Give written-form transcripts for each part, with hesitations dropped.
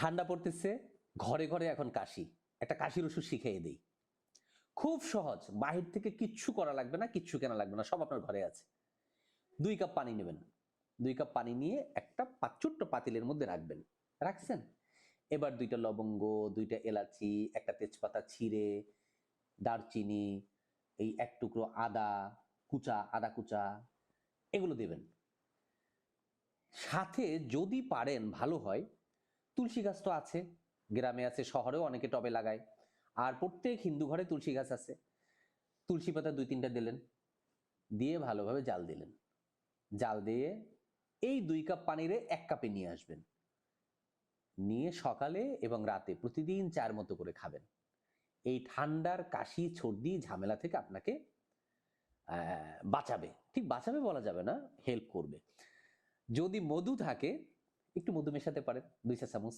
ঠান্ডা পড়তেছে, ঘরে ঘরে এখন কাশি, একটা কাশির ওষুধ শিখিয়ে দেই। খুব সহজ, বাহির থেকে কিচ্ছু করা লাগবে না, কিচ্ছু কেনা লাগবে না, সব আপনার ঘরে আছে। 2 কাপ পানি নেবেন, 2 কাপ পানি নিয়ে একটা ছোট্ট পাতিলের মধ্যে রাখবেন। রাখছেন? এবার 2টা লবঙ্গ, 2টা এলাচি, একটা তেজপাতা ছিঁড়ে, দারচিনি, এই 1 টুকরো আদা কুচা এগুলো দেবেন। সাথে যদি পারেন ভালো হয়, তুলসী গাছ তো আছে, গ্রামে আছে, শহরেও অনেকে টবে লাগায়, আর প্রত্যেক হিন্দু ঘরে তুলসী গাছ আছে। তুলসী পাতা 2-3টা দিলেন, দিয়ে ভালোভাবে জাল দিলেন। জাল দিয়ে এই 2 কাপ পানিরে 1 কাপে নিয়ে আসবেন, নিয়ে সকালে এবং রাতে প্রতিদিন চায়ের মতো করে খাবেন। এই ঠান্ডার কাশি সর্দি ঝামেলা থেকে আপনাকে বাঁচাবে, ঠিক বাঁচাবে বলা যাবে না, হেল্প করবে। যদি মধু থাকে একটু মধু মেশাতে পারেন 2 চা চামচ,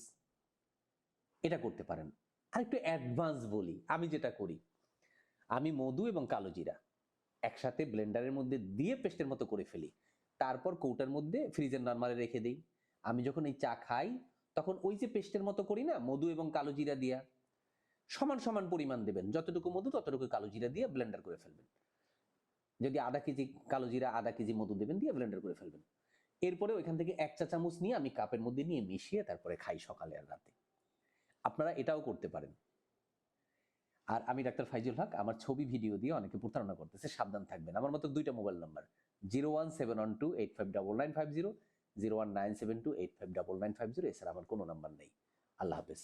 এটা করতে পারেন। আর একটু অ্যাডভান্স বলি, আমি যেটা করি, আমি মধু এবং কালো জিরা একসাথে ব্লেন্ডারের মধ্যে দিয়ে পেস্টের মতো করে ফেলি, তারপর কৌটার মধ্যে ফ্রিজের নরমালে রেখে দিই। আমি যখন এই চা খাই তখন ওই যে পেস্টের মতো করি না মধু এবং কালো জিরা দিয়া, সমান সমান পরিমাণ দেবেন, যতটুকু মধু ততটুকু কালো জিরা দিয়ে ব্লেন্ডার করে ফেলবেন। যদি আধা কেজি কালো জিরা আধা কেজি মধু দেবেন, দিয়ে ব্লেন্ডার করে ফেলবেন। এরপরে ওইখান থেকে 1 চা চামচ নিয়ে আমি কাপের মধ্যে নিয়ে মিশিয়ে তারপরে খাই সকালে আর রাতে। আপনারা এটাও করতে পারেন। আর আমি ডাক্তার ফাইজুল হক, আমার ছবি ভিডিও দিয়ে অনেকে প্রতারণা করতেছে, সাবধান থাকবেন। আমার মতো 2টা মোবাইল নাম্বার, 01712859950, 01972859950, এছাড়া আমার কোনো নাম্বার নেই। আল্লাহ হাফেজ।